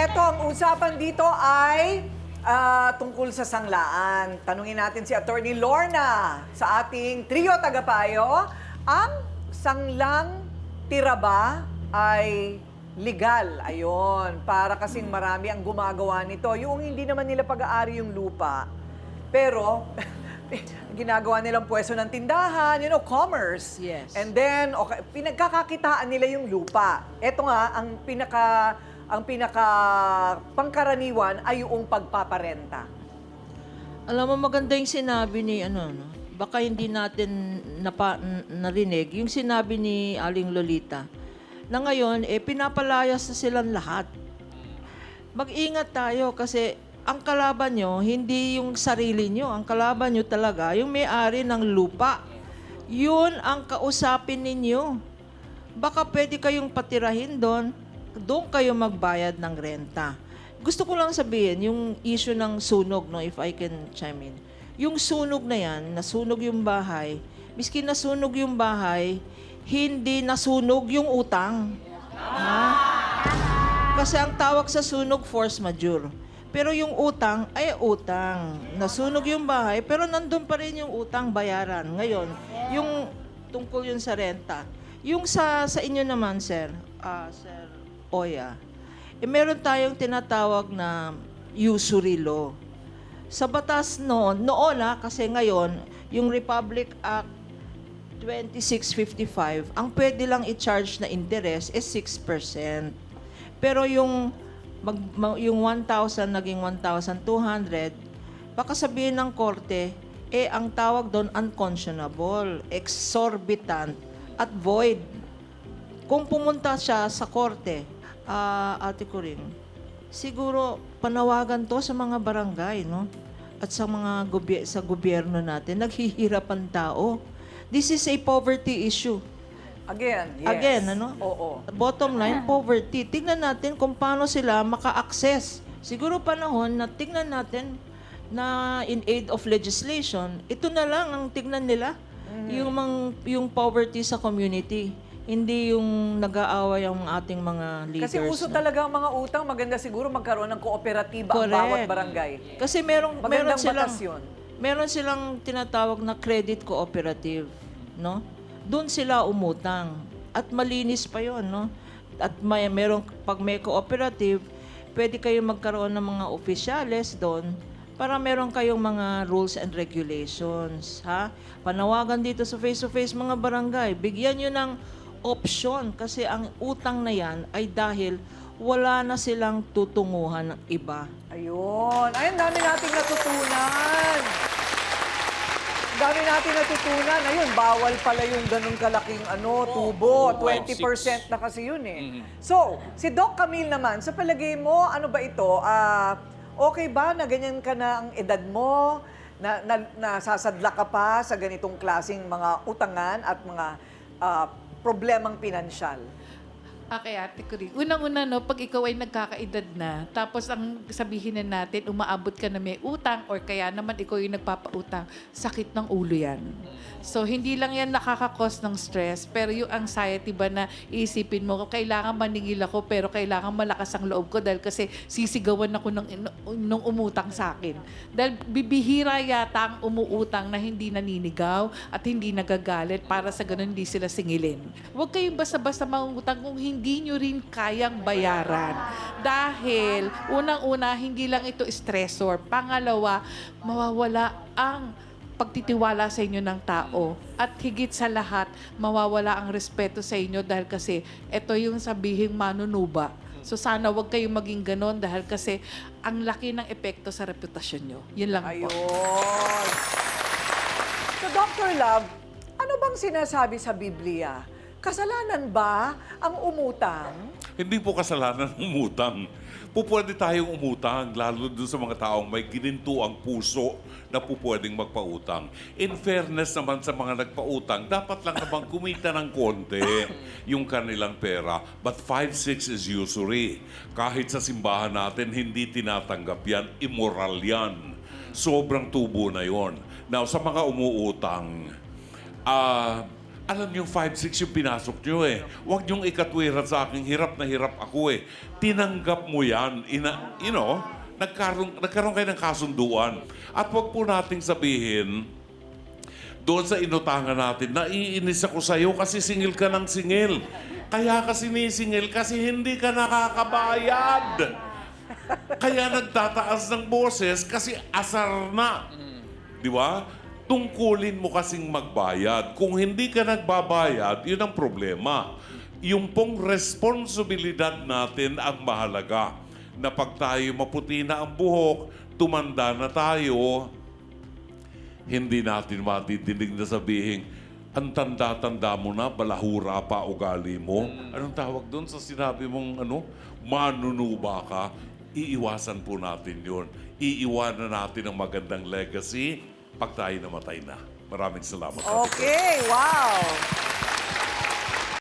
eto, ang usapan dito ay tungkol sa sanglaan. Tanungin natin si Attorney Lorna sa ating trio tagapayo. Ang sanglang tira ba ay legal? Ayon, para kasing marami ang gumagawa nito. Yung hindi naman nila pag-aari yung lupa, pero ginagawa nilang pwesto ng tindahan, commerce. Yes. And then, okay, pinagkakakitaan nila yung lupa. Ito nga, ang pinaka pangkaraniwan ay yung pagpaparenta. Alam mo, maganda yung sinabi ni, baka hindi natin narinig, yung sinabi ni Aling Lolita, na ngayon, pinapalayas na silang lahat. Mag-ingat tayo kasi ang kalaban nyo, hindi yung sarili nyo. Ang kalaban nyo talaga, yung may-ari ng lupa. Yun ang kausapin ninyo. Baka pwede kayong patirahin doon kayo magbayad ng renta. Gusto ko lang sabihin, yung issue ng sunog, if I can chime in. Yung sunog na yan, nasunog yung bahay, miski nasunog yung bahay, hindi nasunog yung utang. Ha? Kasi ang tawag sa sunog, force majeure. Pero yung utang ay utang. Nasunog yung bahay, pero nandun pa rin yung utang bayaran. Ngayon, yung tungkol yun sa renta. Yung sa inyo naman, Sir Oya, meron tayong tinatawag na usury law. Sa batas noon kasi ngayon, yung Republic Act 2655, ang pwede lang i-charge na interest is 6%. Pero yung 1,000 naging 1,200, baka sabihin ng korte, ang tawag doon unconscionable, exorbitant, at void. Kung pumunta siya sa korte, Ate Coring, siguro panawagan to sa mga barangay, at sa mga sa gobyerno natin, naghihirap ang tao. This is a poverty issue. Again, yes. Again, Oo. Bottom line, poverty. Tingnan natin kung paano sila maka-access. Siguro panahon na tingnan natin na in aid of legislation, ito na lang ang tingnan nila. Yung poverty sa community. Hindi yung nag-aaway ang ating mga leaders. Kasi uso talaga ang mga utang. Maganda siguro magkaroon ng kooperatiba ang Correct. bawat barangay. Kasi meron batas yun. Meron silang tinatawag na credit cooperative, Doon sila umutang. At malinis pa 'yon, At pag may cooperative, pwede kayong magkaroon ng mga opisyales doon para meron kayong mga rules and regulations, ha? Panawagan dito sa face-to-face mga barangay, bigyan nyo ng option kasi ang utang na yan ay dahil wala na silang tutunguhan ng iba. Ayun. Ay, ang dami nating natutunan. Ang dami natin natutunan. Ayun, bawal pala yung ganun kalaking tubo. 20% na kasi yun So, si Doc Camille naman, sa palagay mo, ano ba ito? Okay ba na ganyan ka na ang edad mo? Na sasadla ka pa sa ganitong klaseng mga utangan at mga problemang pinansyal? Okay, Ate Coring. Unang-una, pag ikaw ay nagkakaedad na, tapos ang sabihin na natin, umaabot ka na may utang or kaya naman ikaw yung nagpapautang, sakit ng ulo yan. So, hindi lang yan nakaka-cause ng stress, pero yung anxiety ba na iisipin mo, kailangan maningil ako, pero kailangan malakas ang loob ko dahil kasi sisigawan ako nung umutang sa akin. Dahil bibihira yata ang umuutang na hindi naninigaw at hindi nagagalit para sa ganun hindi sila singilin. Huwag kayong basta-basta mangutang kung hindi nyo rin kayang bayaran. Dahil, unang-una, hindi lang ito stressor. Pangalawa, mawawala ang pagtitiwala sa inyo ng tao. At higit sa lahat, mawawala ang respeto sa inyo dahil kasi ito yung sabihing manunuba. So sana wag kayong maging ganon dahil kasi ang laki ng epekto sa reputasyon nyo. Yun lang po. Ayun. So, Dr. Love, ano bang sinasabi sa Biblia? Kasalanan ba ang umutang? Hindi po kasalanan ng umutang. Pwede tayong umutang, lalo doon sa mga taong may gininto ang puso na pwedeng magpautang. In fairness naman sa mga nagpautang, dapat lang naman kumita ng konti yung kanilang pera. But 5-6 is usury. Kahit sa simbahan natin, hindi tinatanggap yan. Immoral yan. Sobrang tubo na yon. Now, sa mga umuutang, Alam niyo, 5-6 yung pinasok niyo eh. Huwag niyong ikatwiran sa aking hirap na hirap ako eh. Tinanggap mo yan. Nagkaroon kayo ng kasunduan. At huwag po nating sabihin, doon sa inutangan natin, naiinis ako sa'yo kasi singil ka ng singil. Kaya ka sinisingil kasi hindi ka nakakabayad. Kaya nagtataas ng boses kasi asar na. Di ba? Tungkulin mo kasing magbayad. Kung hindi ka nagbabayad, yun ang problema. Yung pong responsibilidad natin ang mahalaga. Na pag tayo maputi na ang buhok, tumanda na tayo, hindi natin matitindig na sabihin, ang tanda-tanda mo na, balahura pa ugali mo. Anong tawag doon sa sinabi mong manunuba ka? Iiwasan po natin yun. Iiwanan natin ang magandang legacy pag tayo namatay na. Maraming salamat. Okay, wow.